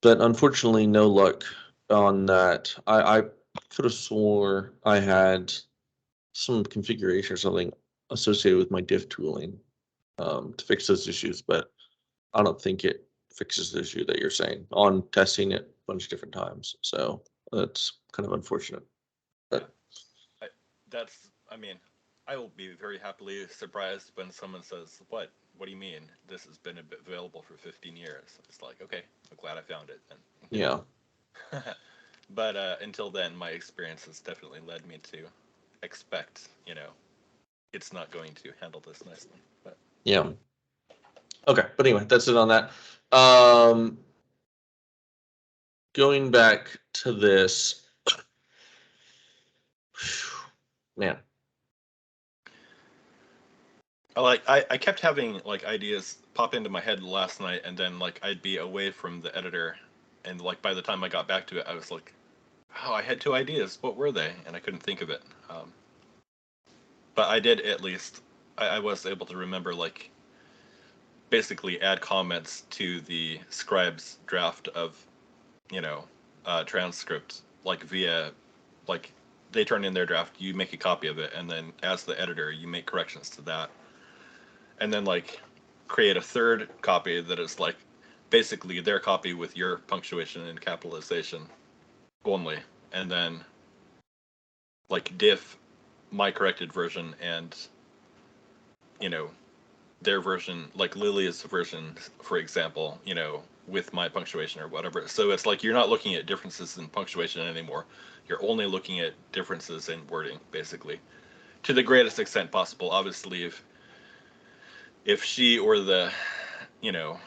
But unfortunately, no luck on that. I could have swore I had some configuration or something associated with my diff tooling to fix those issues, but I don't think it fixes the issue that you're saying on testing it a bunch of different times. So that's kind of unfortunate. Yeah, But I mean, I will be very happily surprised when someone says, "What? What do you mean? This has been available for 15 years." It's like, okay, I'm glad I found it, and you yeah, know. But until then, my experience has definitely led me to expect, it's not going to handle this nicely. But yeah. Okay, but anyway, that's it on that. Um, Going back to this, man. I kept having like ideas pop into my head last night, and then like I'd be away from the editor, and like by the time I got back to it, I was like, oh, I had two ideas. What were they? And I couldn't think of it. But I did at least. I was able to remember like basically add comments to the scribe's draft of transcript like via like they turn in their draft, you make a copy of it, and then as the editor, you make corrections to that, and then like create a third copy that is like basically their copy with your punctuation and capitalization only, and then like diff my corrected version and you know their version, like Lily's version, for example, with my punctuation or whatever. So it's like you're not looking at differences in punctuation anymore. You're only looking at differences in wording, basically, to the greatest extent possible. Obviously, if she or the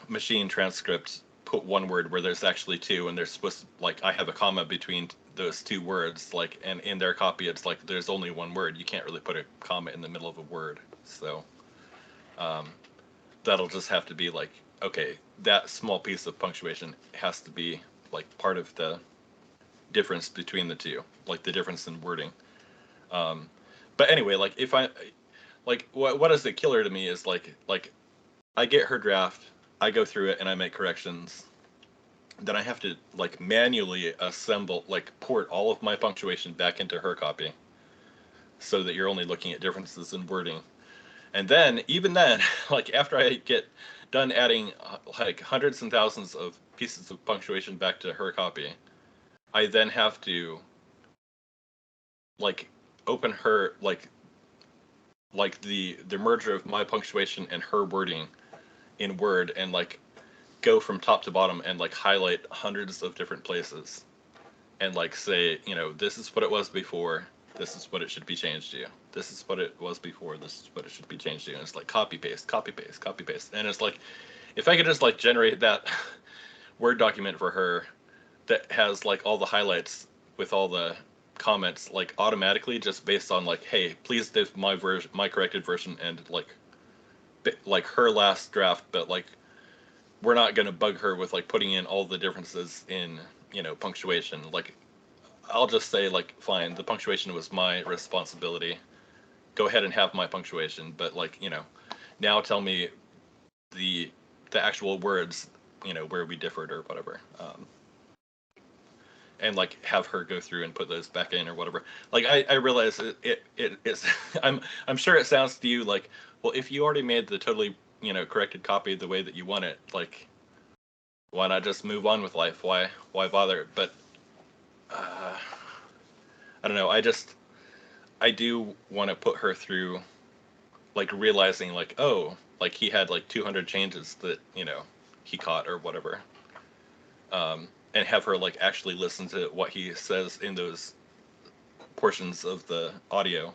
machine transcript put one word where there's actually two, and there's supposed to, like I have a comma between those two words, like, and in their copy it's like there's only one word. You can't really put a comma in the middle of a word. So that'll just have to be like, okay, that small piece of punctuation has to be like part of the difference between the two, like the difference in wording. But anyway, like if I like what is the killer to me is like I get her draft, I go through it and I make corrections. Then I have to like manually assemble, like port all of my punctuation back into her copy, so that you're only looking at differences in wording. And then, even then, like after I get done adding like hundreds and thousands of pieces of punctuation back to her copy, I then have to like open her like the merger of my punctuation and her wording in Word, and like go from top to bottom and like highlight hundreds of different places and like say, this is what it was before, this is what it should be changed to. This is what it was before, this is what it should be changed to. And it's like copy paste, copy paste, copy paste. And it's like if I could just like generate that Word document for her that has like all the highlights with all the comments like automatically, just based on like, hey, please diff my version, my corrected version, and like her last draft, but like we're not going to bug her with like putting in all the differences in punctuation. Like I'll just say like, fine, the punctuation was my responsibility. Go ahead and have my punctuation, but like now tell me the the actual words, where we differed or whatever. And like have her go through and put those back in or whatever. Like I realize it's I'm sure it sounds to you like, well, if you already made the totally corrected copy the way that you want it, like why not just move on with life? Why bother? But uh, I don't know. I do want to put her through like realizing like, oh, like he had like 200 changes that he caught or whatever, and have her like actually listen to what he says in those portions of the audio,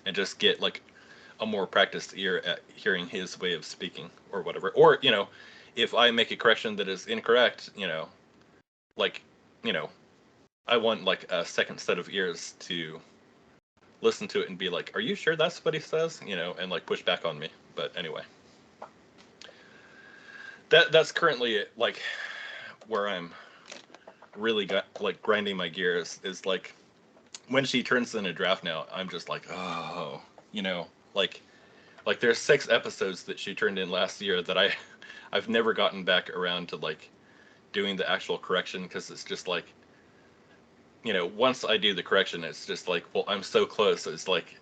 and just get like a more practiced ear at hearing his way of speaking or whatever. Or if I make a correction that is incorrect, like you know I want like a second set of ears to listen to it and be like, "Are you sure that's what he says?" And like push back on me. But anyway, that's currently like where I'm really got like grinding my gears is like when she turns in a draft now, I'm just like, oh, like there's 6 episodes that she turned in last year that I've never gotten back around to like doing the actual correction, because it's just like, once I do the correction, it's just like, well, I'm so close. It's like,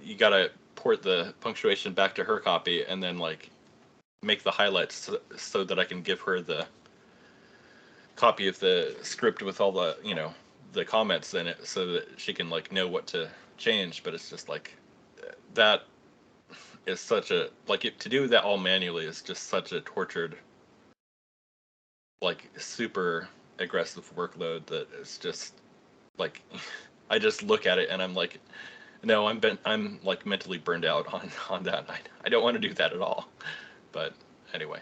you gotta port the punctuation back to her copy and then like make the highlights so that I can give her the copy of the script with all the, the comments in it, so that she can like know what to change. But it's just like, that is such a, like, to do that all manually is just such a tortured, like, super aggressive workload that it's just like, I just look at it and I'm like, no, I'm like mentally burned out on that. I don't want to do that at all. But anyway,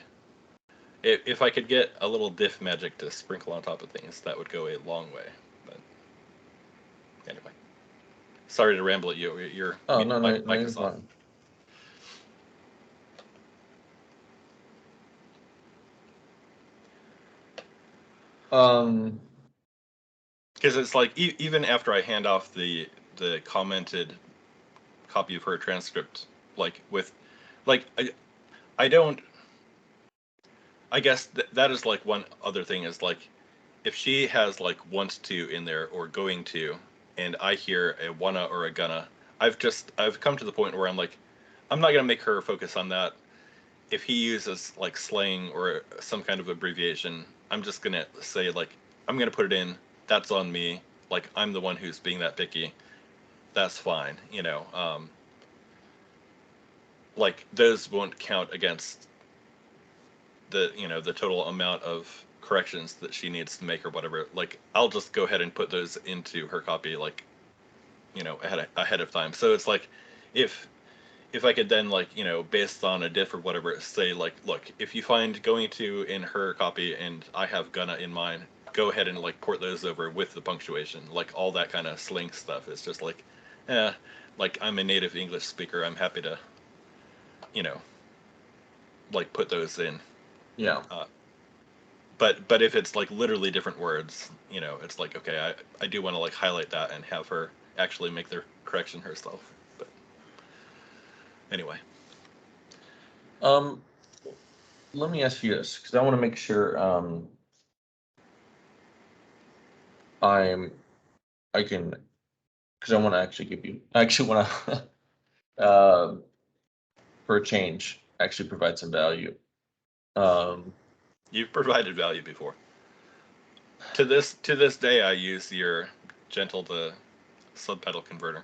if I could get a little diff magic to sprinkle on top of things, that would go a long way. But anyway, sorry to ramble at you. Your mic is on. Because it's like, even after I hand off the commented copy of her transcript, like with, like, I don't. I guess that is like one other thing is like, if she has like wants to in there or going to, and I hear a wanna or a gonna, I've come to the point where I'm like, I'm not gonna make her focus on that. If he uses like slang or some kind of abbreviation, I'm just gonna say like, I'm gonna put it in. That's on me. Like, I'm the one who's being that picky. That's fine. Like, those won't count against the the total amount of corrections that she needs to make or whatever. Like, I'll just go ahead and put those into her copy, like, ahead of time. So it's like, if I could then, like, based on a diff or whatever, say like, look, if you find going to in her copy and I have gonna in mine, go ahead and like port those over with the punctuation, like all that kind of slang stuff. It's just like, like, I'm a native English speaker. I'm happy to, like, put those in. Yeah. But if it's like literally different words, it's like, okay, I do want to like highlight that and have her actually make their correction herself. But anyway. Let me ask you this, because I want to make sure I can, because I want to actually give you, want to for a change, actually provide some value. You've provided value before. To this day, I use your gentle to subtitle converter.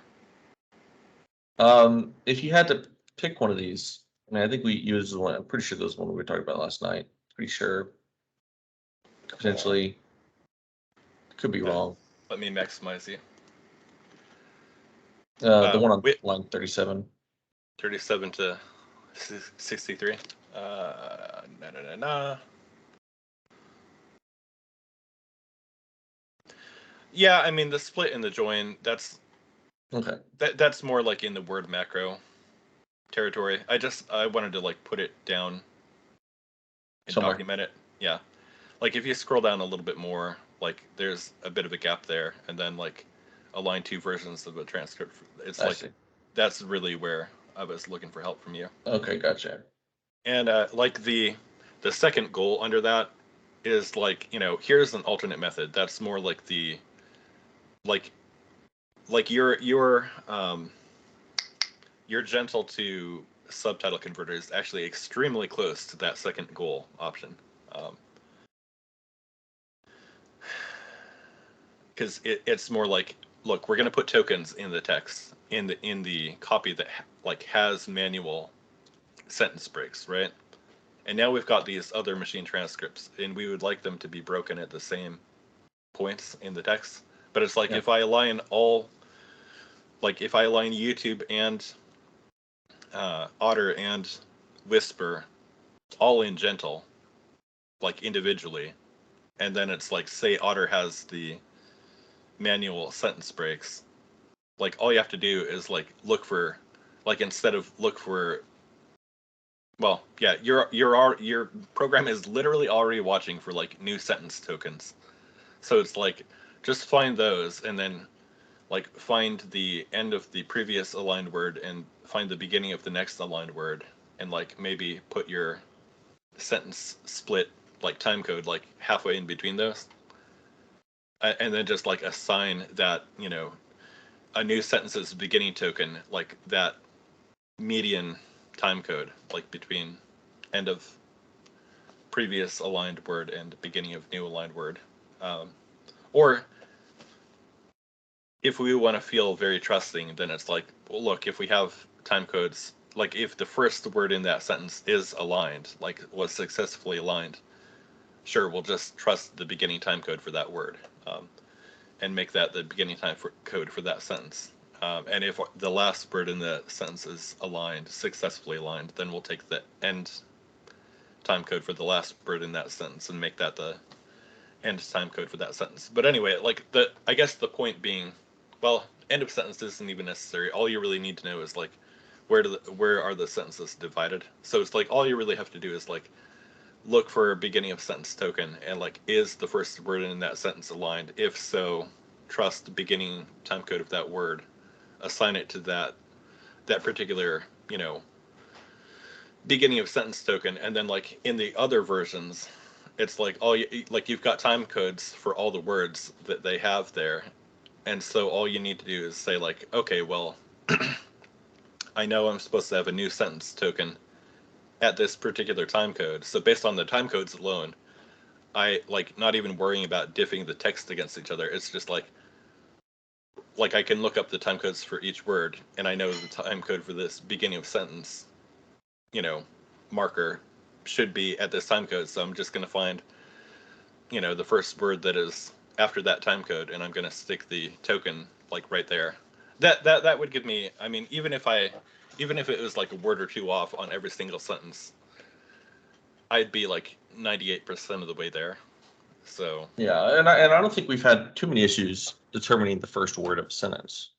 If you had to pick one of these, I mean, I think we used one. I'm pretty sure there was one we were talking about last night. Pretty sure. Potentially. Could be wrong. Let me maximize you. The one on line 37. 37 to 63. Nah. Yeah, I mean, the split and the join, that's okay. That's more like in the word macro territory. I wanted to like put it down and document it. Yeah. Like, if you scroll down a little bit more, like, there's a bit of a gap there, and then like align two versions of a transcript. It's like, that's really where I was looking for help from you. Okay, gotcha. And like the second goal under that is like, here's an alternate method. That's more like the like your gentle to subtitle converter is actually extremely close to that second goal option. Because it's more like, look, we're going to put tokens in the text in the copy that like has manual sentence breaks, right? And now we've got these other machine transcripts, and we would like them to be broken at the same points in the text. But it's like, if I align if I align YouTube and Otter and Whisper all in gentle, like individually, and then it's like, say Otter has the manual sentence breaks, like, all you have to do is like look for, like, instead of look for, well, yeah, your program is literally already watching for like new sentence tokens. So it's like, just find those, and then like find the end of the previous aligned word and find the beginning of the next aligned word, and like maybe put your sentence split like time code like halfway in between those, and then just like assign that, you know, a new sentence's beginning token, like that median time code, like between end of previous aligned word and beginning of new aligned word. Or if we want to feel very trusting, then it's like, well, look, if we have time codes, like if the first word in that sentence is aligned, like was successfully aligned, sure, we'll just trust the beginning time code for that word, and make that the beginning time code for that sentence. And if the last word in the sentence is aligned, successfully aligned, then we'll take the end time code for the last word in that sentence and make that the end time code for that sentence. But anyway, like I guess the point being, well, end of sentence isn't even necessary. All you really need to know is like where are the sentences divided. So it's like all you really have to do is like look for a beginning of sentence token and like, is the first word in that sentence aligned? If so, trust the beginning time code of that word, assign it to that particular, you know, beginning of sentence token, and then like in the other versions, it's like like you've got time codes for all the words that they have there, and so all you need to do is say like, okay, well, I know I'm supposed to have a new sentence token at this particular time code, so based on the time codes alone, I like not even worrying about diffing the text against each other. It's just like I can look up the time codes for each word, and I know the time code for this beginning of sentence, you know, marker should be at this time code. So I'm just going to find, you know, the first word that is after that time code, and I'm going to stick the token like right there. That would give me, I mean, even if it was like a word or two off on every single sentence, I'd be like 98% of the way there. So Yeah, and I don't think we've had too many issues determining the first word of a sentence,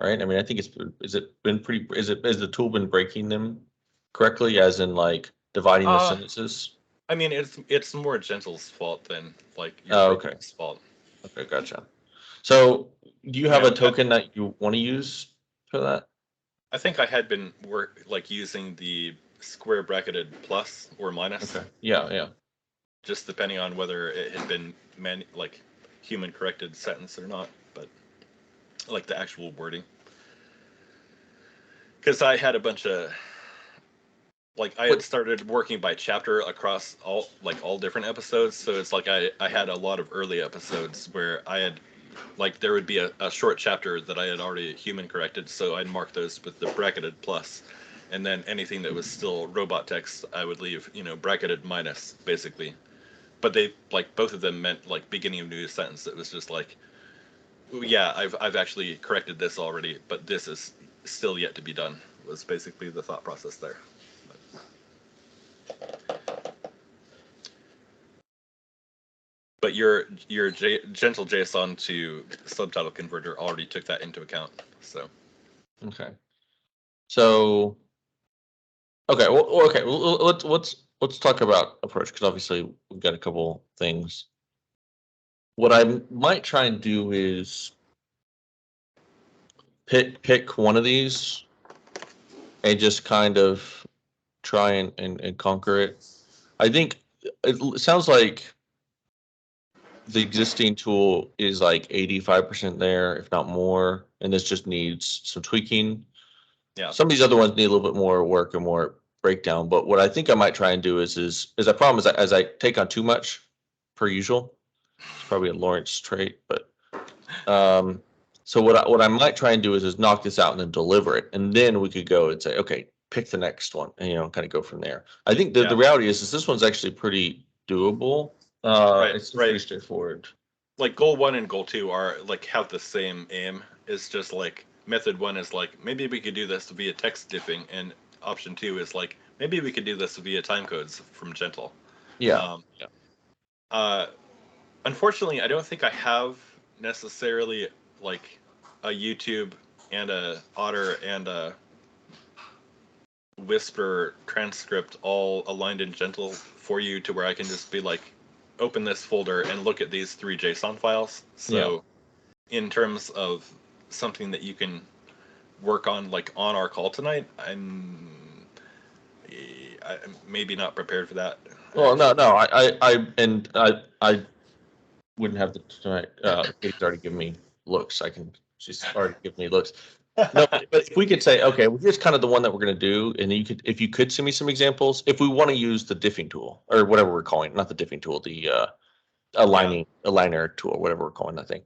right? I mean, I think has the tool been breaking them correctly, as in like dividing the sentences? I mean, it's more Gentle's fault than like your Oh, okay. program's fault. Okay, gotcha. So do you have know, a token that you want to use for that? I think I had been using the square bracketed plus or minus, Okay. Yeah, yeah. just depending on whether it had been human corrected sentence or not, but like the actual wording. Because I had a bunch of I had started working by chapter across all different episodes, so it's like I had a lot of early episodes where I had there would be a short chapter that I had already human corrected, so I'd mark those with the bracketed plus, and then anything that was still robot text I would leave, you know, bracketed minus, basically. But they both of them meant beginning of new sentence. It was just like, yeah, I've actually corrected this already, but this is still yet to be done, was basically the thought process there. But your gentle JSON to subtitle converter already took that into account. So Okay. So okay, let's talk about approach, because obviously we've got a couple things. What I might try and do is pick one of these and just kind of try and conquer it. I think it sounds like the existing tool is like 85% there, if not more, and this just needs some tweaking. yeah, Some of these other ones need a little bit more work and more breakdown. But what I think I might try and do is I problem is as I take on too much, per usual. It's probably a Lawrence trait, but so what I might try and do is knock this out and then deliver it, and then we could go and say, okay, pick the next one, and kind of go from there. I think the reality is this one's actually pretty doable. It's pretty straightforward. Like goal 1 and goal 2 are have the same aim. It's just method 1 is maybe we could do this via text diffing, and option 2 is maybe we could do this via time codes from Gentle. Yeah. Unfortunately, I don't think I have necessarily a YouTube and a Otter and a Whisper transcript all aligned in Gentle for you to where I can just be open this folder and look at these 3 JSON files. So in terms of something that you can work on on our call tonight, I I'm maybe not prepared for that. Well, no, I wouldn't have the tonight. Katie's already given me looks. She's already given me looks. No, but if we could say, okay, well, here's kind of the one that we're going to do, and if you could send me some examples, if we want to use the diffing tool or whatever we're calling it, not the diffing tool, the aligner tool, whatever we're calling that thing.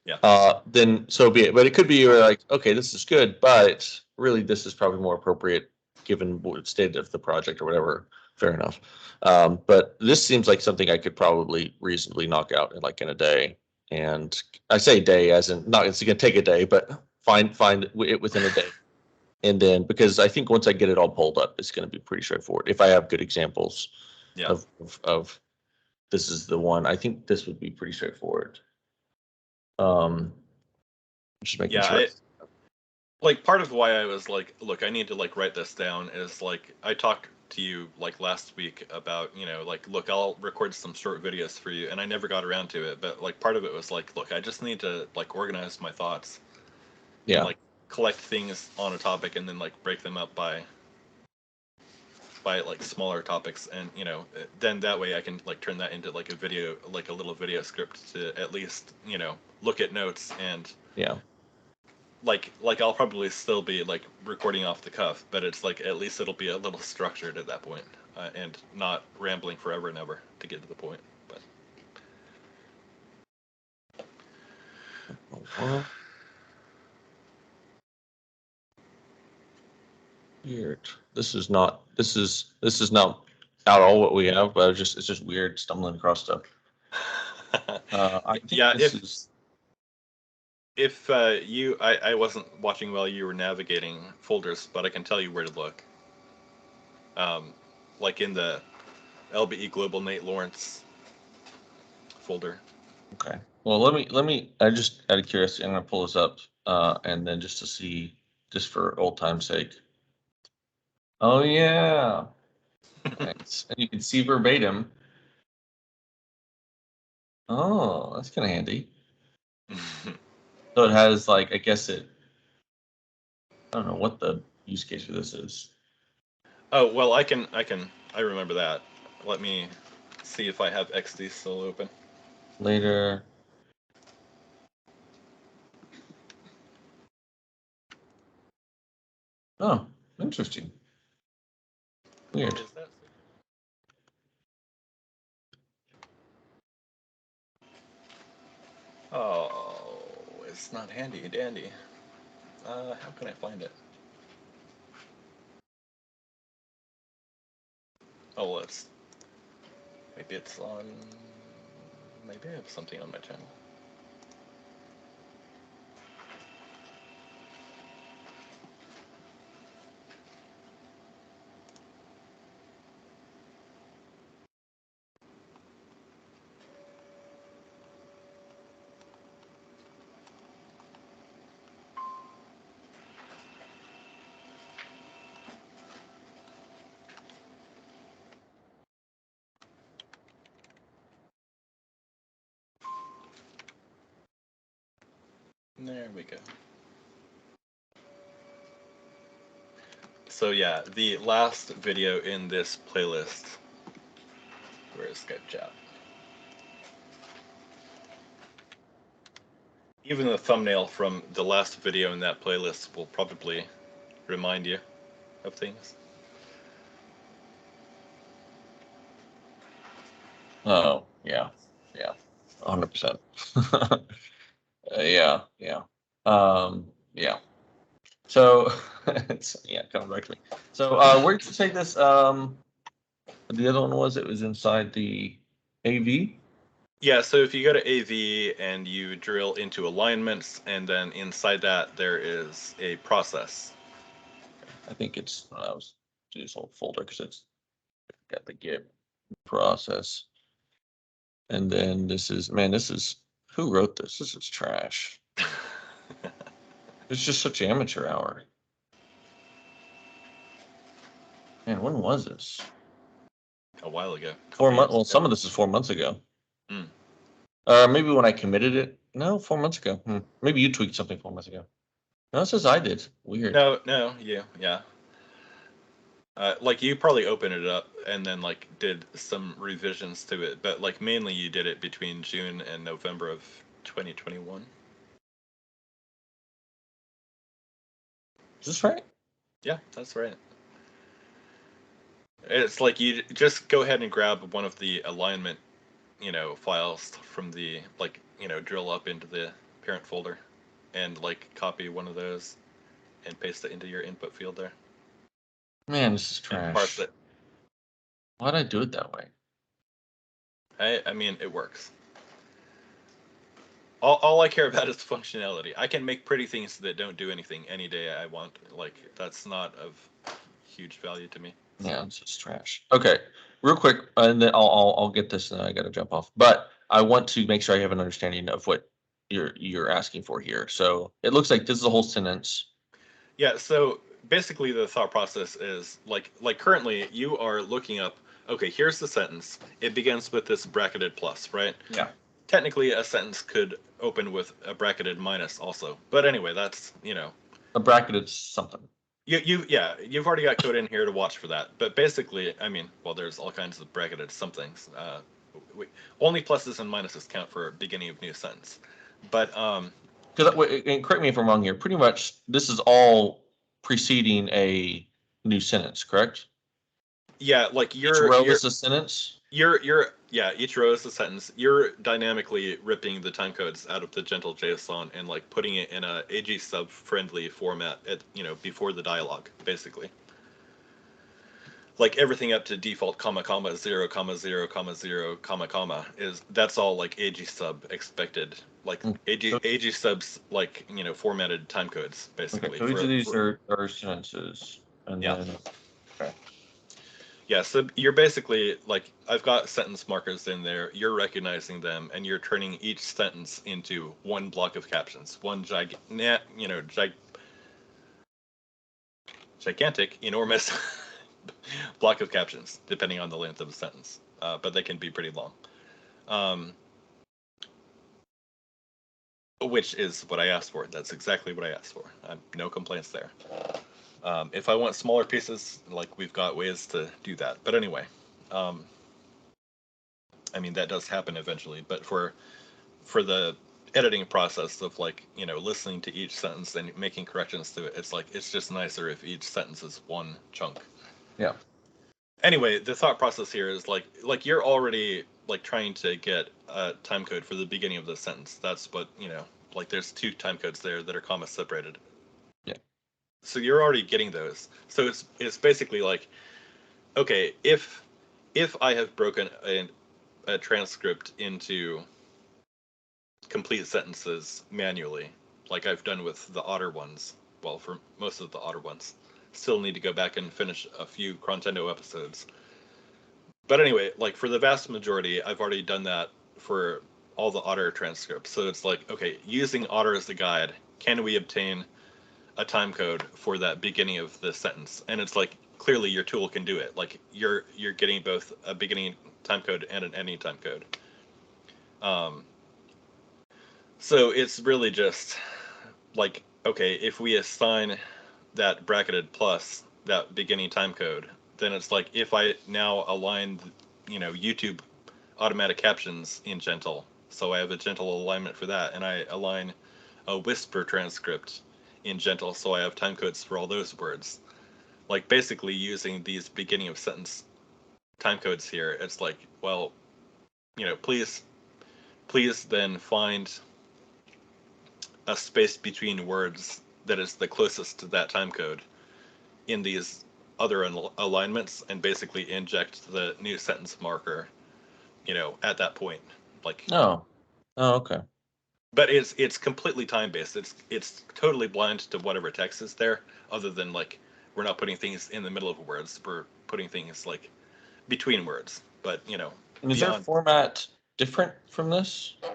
Yeah. Then so be it. But it could be like, okay, this is good, but really this is probably more appropriate given what state of the project or whatever. Fair enough. But this seems like something I could probably reasonably knock out in a day. And I say day as in not it's going to take a day, but find it within a day. And then because I think once I get it all pulled up, it's going to be pretty straightforward. If I have good examples of this is the one, I think this would be pretty straightforward. Just making sure. Like part of why I was like, look, I need to like write this down is like I talked to you like last week about, like, look, I'll record some short videos for you, and I never got around to it, but like part of it was like, look, I just need to like organize my thoughts. Yeah. And, like collect things on a topic and then like break them up by like smaller topics, and then that way I can like turn that into like a video, like a little video script to at least look at notes and like I'll probably still be like recording off the cuff, but it's like at least it'll be a little structured at that point, and not rambling forever and ever to get to the point. But Weird. This is not at all what we have, but it's just weird stumbling across stuff. I think if I wasn't watching while you were navigating folders, but I can tell you where to look. Like in the LBE Global Nate Lawrence folder. Okay. Well, let me. I just out of curiosity, I'm gonna pull this up, and then just to see, just for old time's sake. Oh yeah. Nice. And you can see verbatim. Oh, that's kind of handy. So it has like, I guess I don't know what the use case for this is. Oh, well, I remember that. Let me see if I have XD still open. Later. Oh, interesting. Weird. Oh, it's not handy dandy. How can I find it? Oh, maybe it's on. Maybe I have something on my channel. There we go. So yeah, the last video in this playlist. Where is Skype chat? Even the thumbnail from the last video in that playlist will probably remind you of things. Oh, yeah. 100%. Yeah. Yeah. So it's coming back to me. So where did you say this? The other one it was inside the AV? Yeah, so if you go to AV and you drill into alignments, and then inside that there is a process. I think it's I was do this whole folder because it's got the Git process. And then this is who wrote this? This is trash. It's just such amateur hour. Man, when was this? A while ago. 4 months. Well, some of this is 4 months ago. Maybe when I committed it. No, 4 months ago. Maybe you tweaked something 4 months ago. No, it says I did. Weird. No, yeah. Like you probably opened it up and then like did some revisions to it, but like mainly you did it between June and November of 2021. Is this right? Yeah, that's right. It's like you just go ahead and grab one of the alignment, files from the like, drill up into the parent folder and like copy one of those and paste it into your input field there Man, this is and parse trash. it. Why'd I do it that way? I mean, it works. All I care about is functionality. I can make pretty things that don't do anything any day I want. Like, that's not of huge value to me. Yeah, this is trash. Okay, real quick, and then I'll get this, and I got to jump off. But I want to make sure I have an understanding of what you're asking for here. So it looks like this is a whole sentence. Yeah, so basically the thought process is like currently you are looking up, okay, here's the sentence. It begins with this bracketed plus, right? Yeah. Technically a sentence could open with a bracketed minus also. But anyway, that's, A bracketed something. you've already got code in here to watch for that. But basically, I mean, well, there's all kinds of bracketed somethings. Only pluses and minuses count for beginning of new sentence. But Because, and correct me if I'm wrong here, pretty much this is all preceding a new sentence, correct? yeah, like Each row is a sentence. yeah, each row is a sentence. You're dynamically ripping the timecodes out of the gentle JSON and like putting it in a AG sub friendly format at before the dialogue, basically. Like everything up to default comma comma 0 comma 0 comma 0 comma comma is that's all like AG sub expected. Like So, AG subs like formatted timecodes okay, basically so each of these for are sentences, and yeah. then okay. Yeah, so you're basically like I've got sentence markers in there. You're recognizing them, and you're turning each sentence into one block of captions, one gigantic, enormous block of captions, depending on the length of the sentence. But they can be pretty long, which is what I asked for. That's exactly what I asked for. No complaints there. If I want smaller pieces, like we've got ways to do that. But anyway. I mean, that does happen eventually, but for the editing process of like listening to each sentence and making corrections to it, it's just nicer if each sentence is one chunk. Yeah. Anyway, the thought process here is like you're already like trying to get a time code for the beginning of the sentence. That's what like there's two time codes there that are comma separated. Yeah. So you're already getting those. So it's basically like, okay, if I have broken a transcript into complete sentences manually, like I've done with the otter ones. Well, for most of the otter ones, still need to go back and finish a few Chrontendo episodes. But anyway, like for the vast majority, I've already done that for all the otter transcripts. So it's like, okay, using otter as the guide, can we obtain a time code for that beginning of the sentence? And it's like clearly your tool can do it. Like you're getting both a beginning time code and an ending time code. So it's really just like, okay, if we assign that bracketed plus that beginning time code, then it's like if I now align, YouTube automatic captions in gentle, so I have a gentle alignment for that, and I align a whisper transcript in gentle, so I have time codes for all those words. Like basically using these beginning of sentence time codes here, it's like, well, please then find a space between words that is the closest to that time code in these other alignments and basically inject the new sentence marker, at that point. Like, Oh. Oh, okay. but it's completely time based. It's totally blind to whatever text is there, other than like we're not putting things in the middle of words. We're putting things like between words. But And is their beyond format different from this? Well,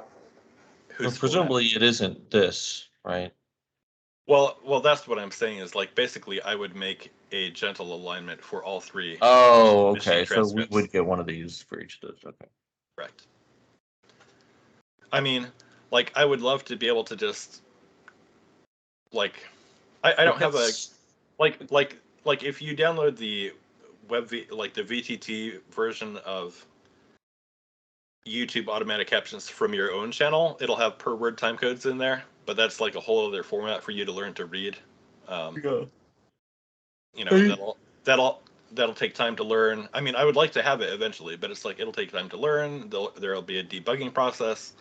whose format. presumably it isn't this, right? Well, that's what I'm saying is like basically I would make a gentle alignment for all three Oh, machine okay. So we transcripts. would get one of these for each of those. Okay. Correct. I mean, like I would love to be able to just like I don't have a That's like if you download the like the VTT version of YouTube automatic captions from your own channel, it'll have per word time codes in there, but that's like a whole other format for you to learn to read. Yeah. You know, that'll take time to learn. I mean, I would like to have it eventually, but it's like it'll take time to learn. There'll be a debugging process,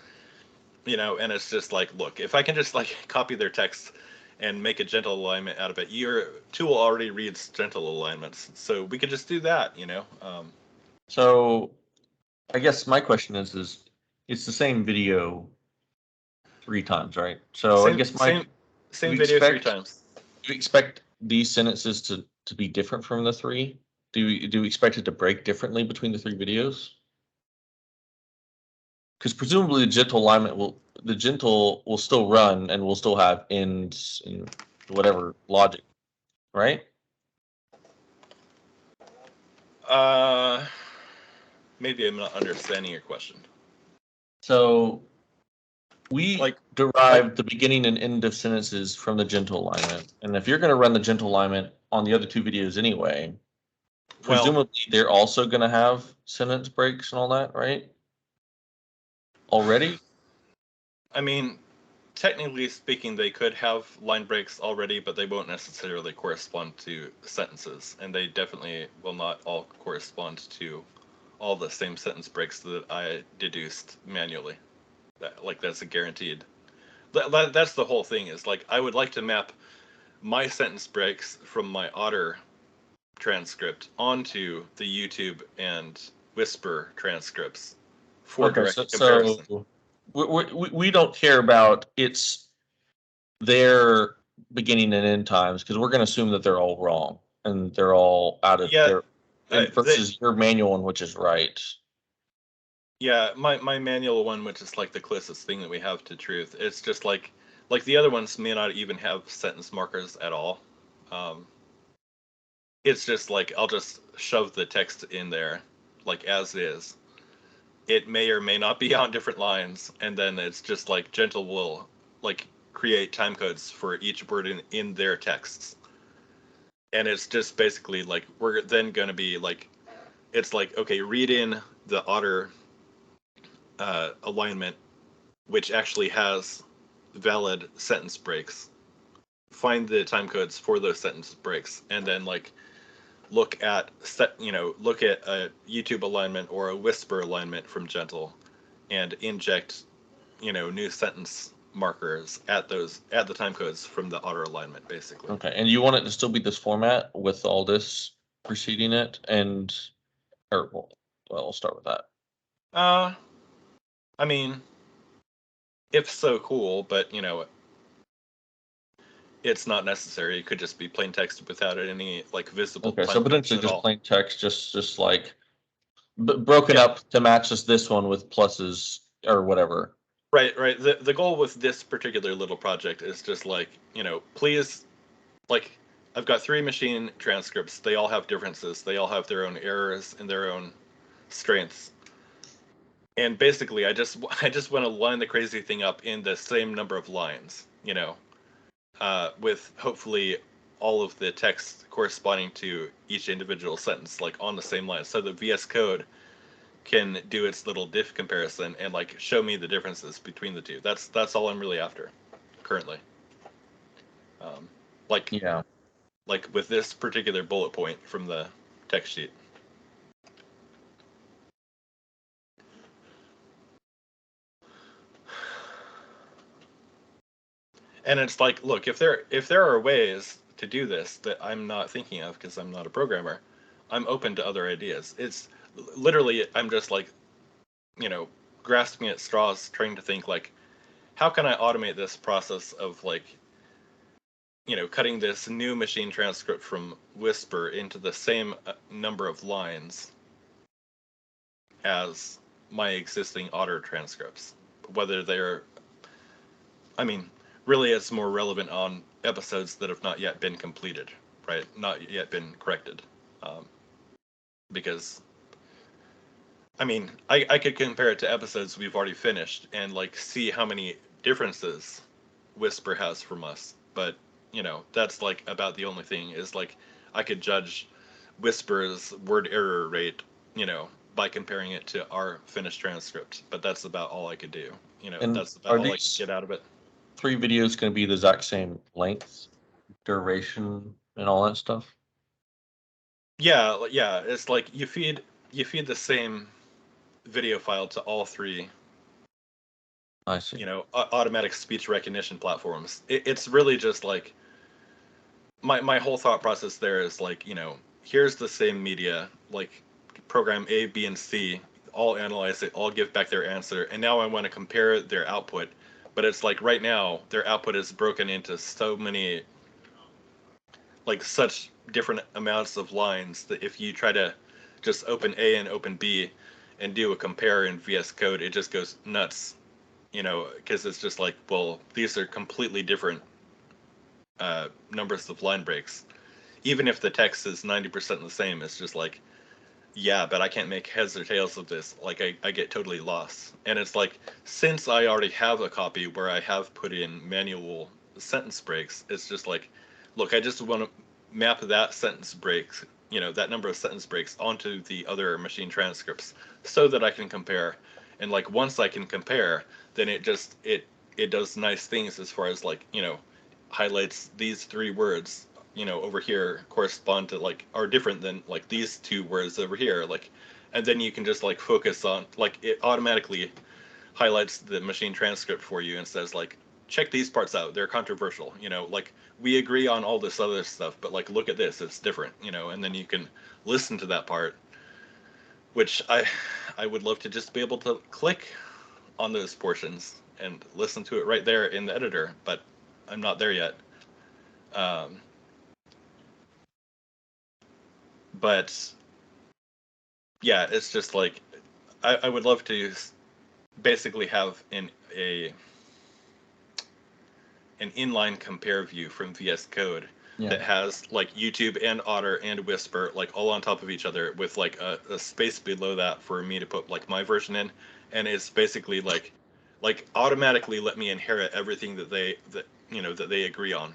you know, and it's just like, look, if I can just like copy their text and make a gentle alignment out of it, your tool already reads gentle alignments, so we could just do that, you know. So I guess my question is it's the same video 3 times, right? So I guess same do we video 3 expect times. do we expect these sentences to be different from the 3? Do we expect it to break differently between the 3 videos? Because presumably the gentle will still run and will still have ends and whatever logic, right? Maybe I'm not understanding your question. So we Like derived the beginning and end of sentences from the gentle alignment, and if you're going to run the gentle alignment on the other 2 videos anyway, well, presumably they're also going to have sentence breaks and all that, right? Already? I mean, technically speaking, they could have line breaks already, but they won't necessarily correspond to sentences, and they definitely will not all correspond to all the same sentence breaks that I deduced manually. That's a guaranteed. That's the whole thing. Is like I would like to map my sentence breaks from my Otter transcript onto the YouTube and Whisper transcripts for Okay, direct comparison. so we don't care about their beginning and end times because we're going to assume that they're all wrong and they're all out of Yeah, and versus your manual one, which is right. yeah, my manual one, which is like the closest thing that we have to truth, it's just like the other ones may not even have sentence markers at all. It's just like I'll just shove the text in there, like as is. It may or may not be on different lines, and then it's just like Gentle will like create time codes for each word in their texts. And it's just basically like we're then going to be like, it's like, okay, read in the Otter alignment, which actually has valid sentence breaks. Find the time codes for those sentence breaks, and then like look at look at a YouTube alignment or a Whisper alignment from Gentle, and inject new sentence markers at the time codes from the Otter alignment, basically. Okay, and you want it to still be this format with all this preceding it, or well, we'll start with that. I mean, if so, cool, but it's not necessary. It could just be plain text without any like visible. Okay, time so codes potentially at just all. plain text, just like broken Yeah. up to match this one with pluses or whatever. Right. The goal with this particular little project is just like, please, like, I've got 3 machine transcripts. They all have differences. They all have their own errors and their own strengths. And basically, I just want to line the crazy thing up in the same number of lines, with hopefully all of the text corresponding to each individual sentence, like on the same line. So the VS Code can do its little diff comparison and like show me the differences between the two. That's all I'm really after currently. Yeah. Like with this particular bullet point from the text sheet. And it's like, look, if there are ways to do this that I'm not thinking of because I'm not a programmer, I'm open to other ideas. It's literally I'm just like, grasping at straws, trying to think like, how can I automate this process of like, cutting this new machine transcript from Whisper into the same number of lines as my existing Otter transcripts, whether they're, I mean, really it's more relevant on episodes that have not yet been completed, right? Not yet been corrected. Because, I mean, I could compare it to episodes we've already finished and like see how many differences Whisper has from us. But, that's like about the only thing is like I could judge Whisper's word error rate, by comparing it to our finished transcript. But that's about all I could do. And That's about are all I could these get out of it. 3 videos going to be the exact same length, duration, and all that stuff? Yeah, yeah. It's like you feed the same video file to all three, I see. automatic speech recognition platforms. It's really just like my whole thought process there is like, here's the same media, like program A, B, and C, all analyze it, all give back their answer, and now I want to compare their output. But it's like right now their output is broken into so many, like such different amounts of lines that if you try to just open A and open B and do a compare in VS Code, it just goes nuts, because it's just like, well, these are completely different numbers of line breaks. Even if the text is 90% the same, it's just like, yeah, but I can't make heads or tails of this. Like, I get totally lost. And it's like, since I already have a copy where I have put in manual sentence breaks, it's just like, look, I just want to map that sentence break, that number of sentence breaks onto the other machine transcripts so that I can compare. And like, once I can compare, then it does nice things as far as like, highlights these 3 words, over here correspond to like are different than like these 2 words over here, like, and then you can just like focus on, like, it automatically highlights the machine transcript for you and says like, check these parts out, they're controversial, like we agree on all this other stuff, but like look at this, it's different, and then you can listen to that part, which I would love to just be able to click on those portions and listen to it right there in the editor, but I'm not there yet. But yeah, it's just like I would love to basically have an inline compare view from VS Code that has like YouTube and Otter and Whisper like all on top of each other with like a space below that for me to put like my version in, and it's basically like automatically let me inherit everything that they agree on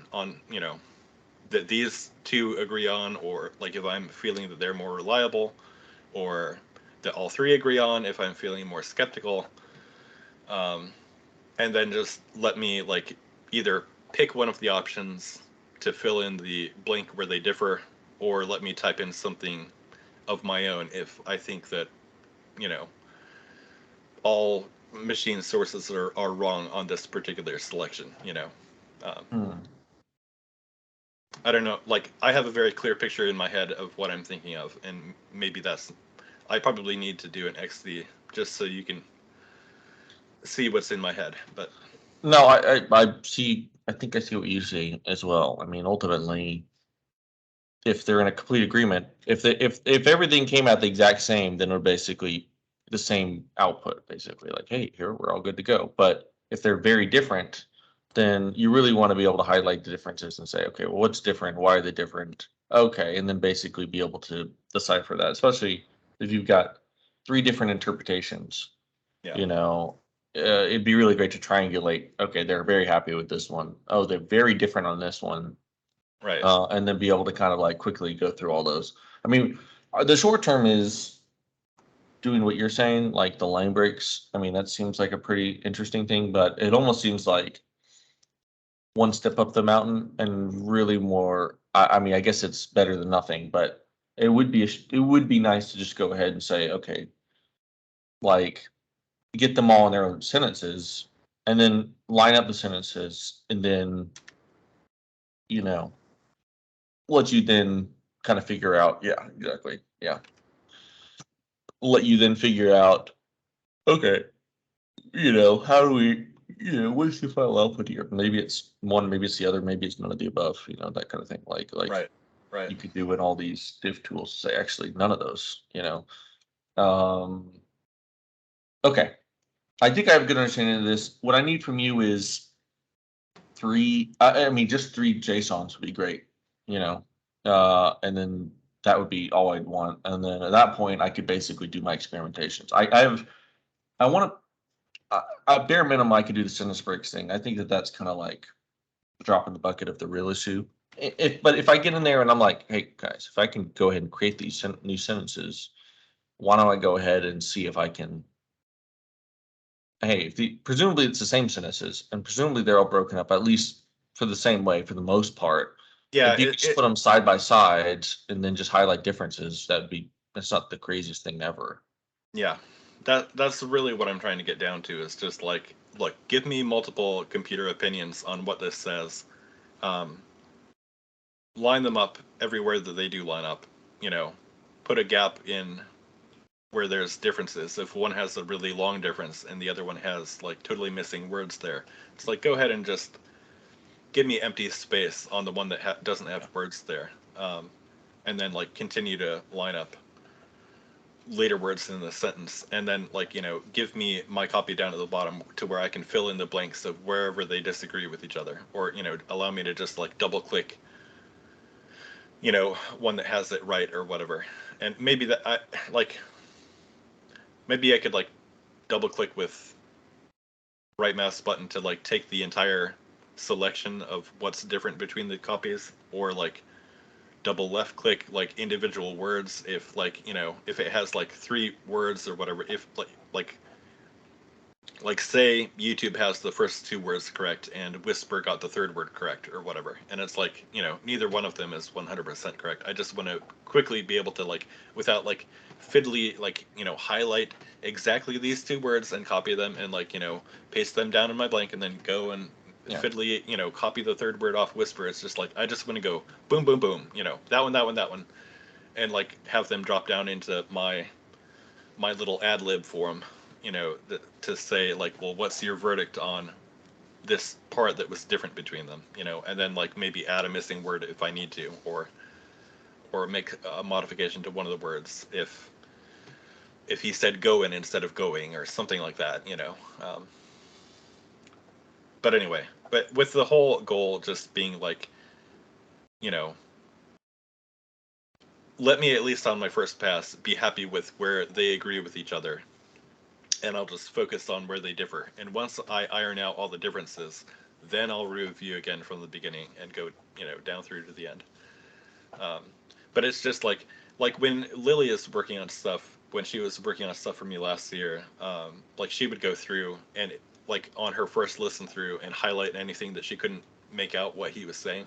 that these 2 agree on, or like if I'm feeling that they're more reliable, or that all 3 agree on if I'm feeling more skeptical, and then just let me like either pick one of the options to fill in the blank where they differ, or let me type in something of my own if I think that all machine sources are wrong on this particular selection. I don't know, like I have a very clear picture in my head of what I'm thinking of, and maybe I probably need to do an XD just so you can see what's in my head. But No, I see. I think I see what you see as well. I mean, ultimately, if they're in a complete agreement, if everything came out the exact same, then we're basically the same output. Basically, like, hey, here we're all good to go. But if they're very different, then you really want to be able to highlight the differences and say, okay, well, what's different? Why are they different? Okay, and then basically be able to decipher that, especially if you've got 3 different interpretations. yeah, It'd be really great to triangulate. Okay, they're very happy with this one. Oh, they're very different on this one. right. And then be able to kind of like quickly go through all those. I mean, the short term is doing what you're saying, like the line breaks. I mean, that seems like a pretty interesting thing, but it almost seems like one step up the mountain and really more. I mean, I guess it's better than nothing, but it would be nice to just go ahead and say, okay, like get them all in their own sentences and then line up the sentences and then, you know, let you then kind of figure out. Yeah, exactly. Yeah. Let you then figure out, okay, how do we, what's the final output here? Maybe it's one, maybe it's the other, maybe it's none of the above, that kind of thing. Like Right, right. you could do in all these diff tools, say actually none of those. Um, okay. I think I have a good understanding of this. What I need from you is just 3 JSONs would be great, and then that would be all I'd want. And then at that point, I could basically do my experimentations. I want to, at bare minimum, I could do the sentence breaks thing. I think that's kind of like a drop in the bucket of the real issue. But if I get in there and I'm like, hey guys, if I can go ahead and create these new sentences, why don't I go ahead and see if I can? Hey, presumably it's the same sentences, and presumably they're all broken up at least for the same way for the most part. Yeah, If you could just put them side by side and then just highlight differences, that's not the craziest thing ever. Yeah, that's really what I'm trying to get down to, is just like, look, give me multiple computer opinions on what this says. Line them up everywhere that they do line up. Put a gap in where there's differences. If one has a really long difference and the other one has like totally missing words there, it's like, go ahead and just give me empty space on the one that doesn't have words there, and then like continue to line up later words in the sentence, and then like give me my copy down at the bottom to where I can fill in the blanks of wherever they disagree with each other, or allow me to just like double click one that has it right or whatever. And maybe maybe I could like double click with right mouse button to like take the entire selection of what's different between the copies, or like double left click like individual words if if it has like 3 words or whatever, if like say YouTube has the first 2 words correct and Whisper got the 3rd word correct or whatever, and it's like neither one of them is 100% correct. I just want to quickly be able to like, without like fiddly like highlight exactly these 2 words and copy them and like paste them down in my blank and then go and fiddly copy the 3rd word off Whisper. It's just like I just want to go boom boom boom, that one, and like have them drop down into my little ad lib form, to say like, well, what's your verdict on this part that was different between them, and then like maybe add a missing word if I need to, or make a modification to one of the words if he said go in instead of going or something like that, but anyway, but with the whole goal just being like, let me at least on my first pass be happy with where they agree with each other, and I'll just focus on where they differ. And once I iron out all the differences, then I'll review again from the beginning and go, down through to the end. But it's just like when Lily is working on stuff, when she was working on stuff for me last year, like she would go through and like on her first listen through and highlight anything that she couldn't make out what he was saying.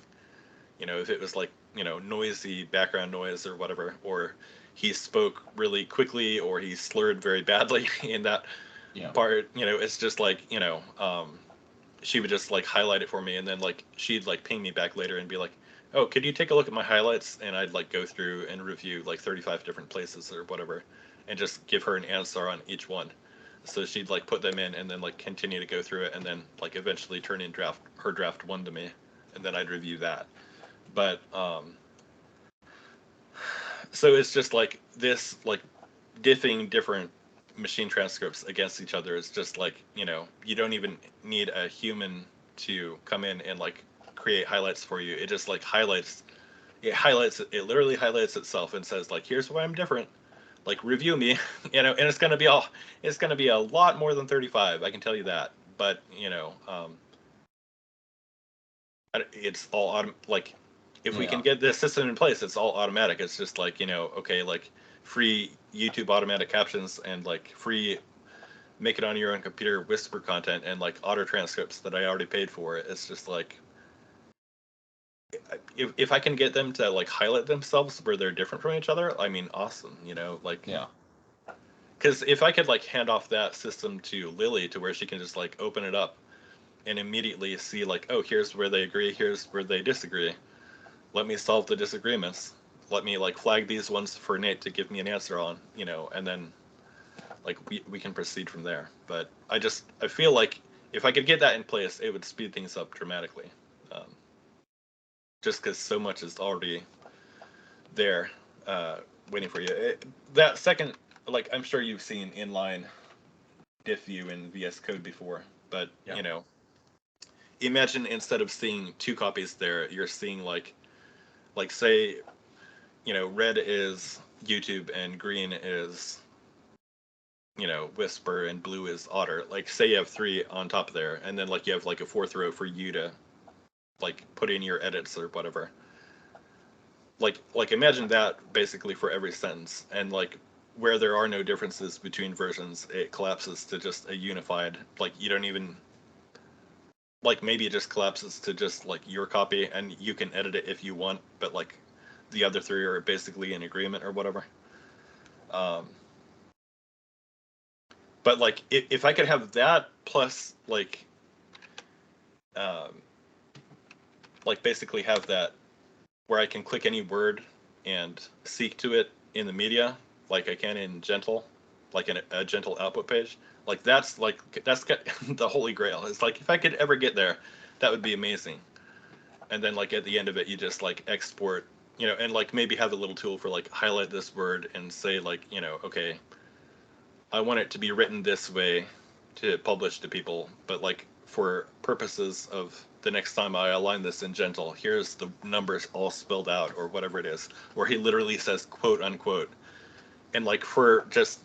If it was like, noisy background noise or whatever, or he spoke really quickly or he slurred very badly in that part, it's just like, she would just like highlight it for me, and then like she'd like ping me back later and be like, oh, could you take a look at my highlights? And I'd like go through and review like 35 different places or whatever and just give her an answer on each one. So she'd like put them in and then like continue to go through it and then like eventually turn in her draft 1 to me, and then I'd review that. But so it's just like this, like diffing different machine transcripts against each other. It's just like, you don't even need a human to come in and like create highlights for you. It just like it literally highlights itself and says like, here's why I'm different, like review me. And it's going to be a lot more than 35, I can tell you that. But it's all like, if we can get this system in place, it's all automatic. It's just like, okay, like free YouTube automatic captions and like free make it on your own computer Whisper content and like auto transcripts that I already paid for. It's just like, if I can get them to like highlight themselves where they're different from each other, I mean, awesome, like, yeah. Because if I could like hand off that system to Lily to where she can just like open it up and immediately see like, oh, here's where they agree, here's where they disagree. Let me solve the disagreements. Let me like flag these ones for Nate to give me an answer on, and then like we can proceed from there. But I feel like if I could get that in place, it would speed things up dramatically. Just because so much is already there, waiting for you. That second, like I'm sure you've seen inline diff view in VS Code before, but imagine instead of seeing 2 copies there, you're seeing like say, red is YouTube and green is Whisper and blue is Otter. Like say you have 3 on top there, and then like you have like a 4th row for you to like put in your edits or whatever. Like imagine that basically for every sentence, and like where there are no differences between versions, it collapses to just a unified, like you don't even, like maybe it just collapses to just like your copy and you can edit it if you want, but like the other three are basically in agreement or whatever. But like if I could have that plus like basically have that where I can click any word and seek to it in the media, like I can in Gentle, like in a Gentle output page. Like that's the holy grail. It's like if I could ever get there, that would be amazing. And then like at the end of it, you just like export, and like maybe have a little tool for like highlight this word and say like, okay, I want it to be written this way to publish to people, but like for purposes of the next time I align this in Gentle, here's the numbers all spelled out or whatever it is, where he literally says quote unquote. And like for just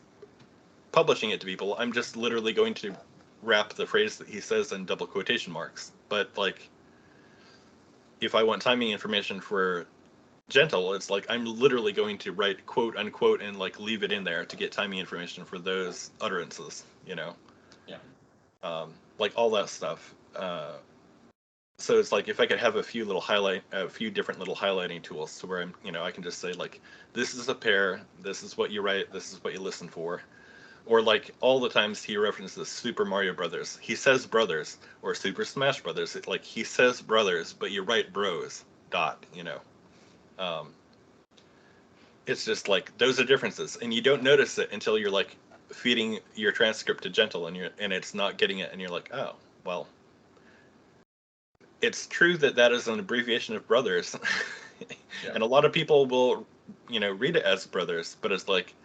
publishing it to people, I'm just literally going to wrap the phrase that he says in double quotation marks. But like if I want timing information for Gentle, it's like I'm literally going to write quote unquote and like leave it in there to get timing information for those utterances, Yeah. Like all that stuff. So it's like if I could have a few different little highlighting tools to where I can just say like, this is a pair, this is what you write, this is what you listen for. Or like all the times he references Super Mario Brothers, he says brothers, or Super Smash Brothers. It's like he says brothers, but you write bros. It's just like those are differences, and you don't notice it until you're like feeding your transcript to Gentle, and it's not getting it, and you're like, oh, well. It's true that is an abbreviation of brothers, Yeah. and a lot of people will, read it as brothers, but it's like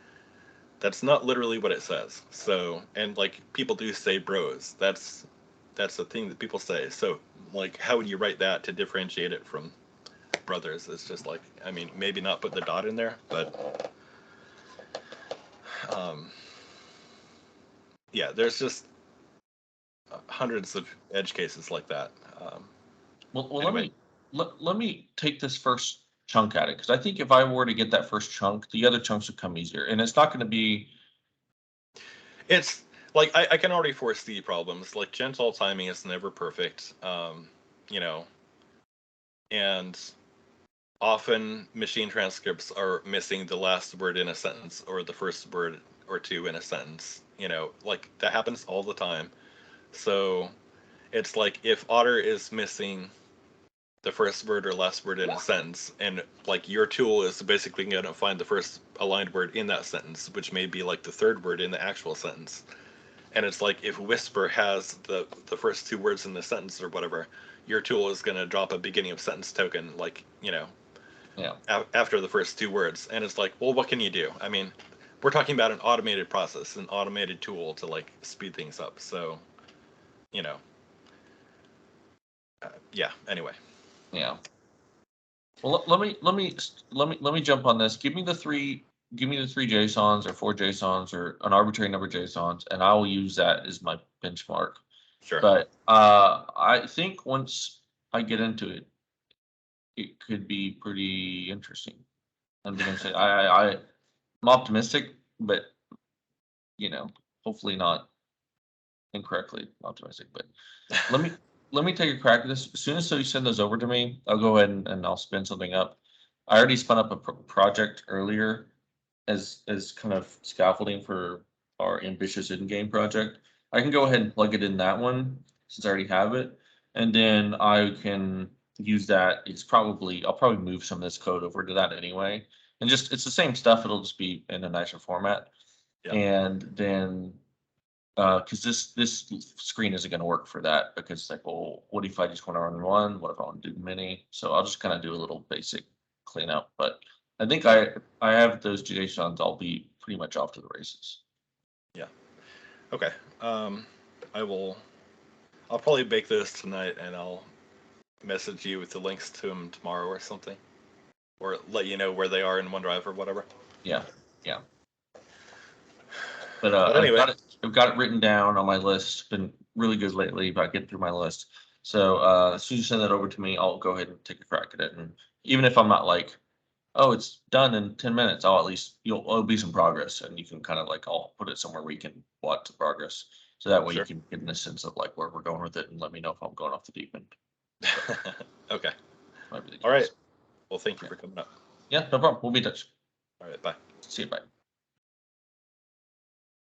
that's not literally what it says. So, and like people do say bros. That's a thing that people say. So, like, how would you write that to differentiate it from brothers? It's just like, I mean, maybe not put the dot in there, but yeah, there's just hundreds of edge cases like that. Well, Anyway. let me take this first chunk at it, because I think if I were to get that first chunk, the other chunks would come easier, and it's not going to be. It's like I can already foresee problems. Like Gentle timing is never perfect, and often machine transcripts are missing the last word in a sentence or the first word or two in a sentence. Like that happens all the time. So it's like if Otter is missing the first word or last word in a sentence, and like your tool is basically going to find the first aligned word in that sentence, which may be like the third word in the actual sentence. And it's like if Whisper has the first two words in the sentence or whatever, your tool is going to drop a beginning of sentence token, like, Yeah. after the first two words. And it's like, well, what can you do? I mean, we're talking about an automated process, an automated tool to like speed things up. So, yeah. Anyway. Yeah. Well, let me jump on this. Give me the three JSONs or four JSONs or an arbitrary number of JSONs, and I will use that as my benchmark. Sure. But I think once I get into it, it could be pretty interesting. I'm gonna say I'm optimistic, but hopefully not incorrectly optimistic. But let me take a crack at this. As soon as you send those over to me, I'll go ahead and I'll spin something up. I already spun up a project earlier as kind of scaffolding for our ambitious in-game project. I can go ahead and plug it in that one since I already have it, and then I can use that. I'll probably move some of this code over to that anyway, and it's the same stuff. It'll just be in a nicer format, Yeah. and then because this screen isn't going to work for that, because it's like, well, what if I just want to run one? What if I want to do many? So I'll just kind of do a little basic cleanup. But I think I have those JSONs. I'll be pretty much off to the races. Yeah. Okay. I'll probably bake those tonight, and I'll message you with the links to them tomorrow or something, or let you know where they are in OneDrive or whatever. Yeah. But anyway. I've got it written down on my list. Been really good lately about getting through my list. So as soon as you send that over to me, I'll go ahead and take a crack at it. And even if I'm not like, oh, it's done in 10 minutes, I'll at least it'll be some progress, and you can kind of like I'll put it somewhere where you can watch the progress. So that way Sure. you can get in a sense of like where we're going with it and let me know if I'm going off the deep end. Okay. Might be the All right. case. Well, thank you for coming up. Yeah, no problem. We'll be in touch. All right. Bye. See you. Bye.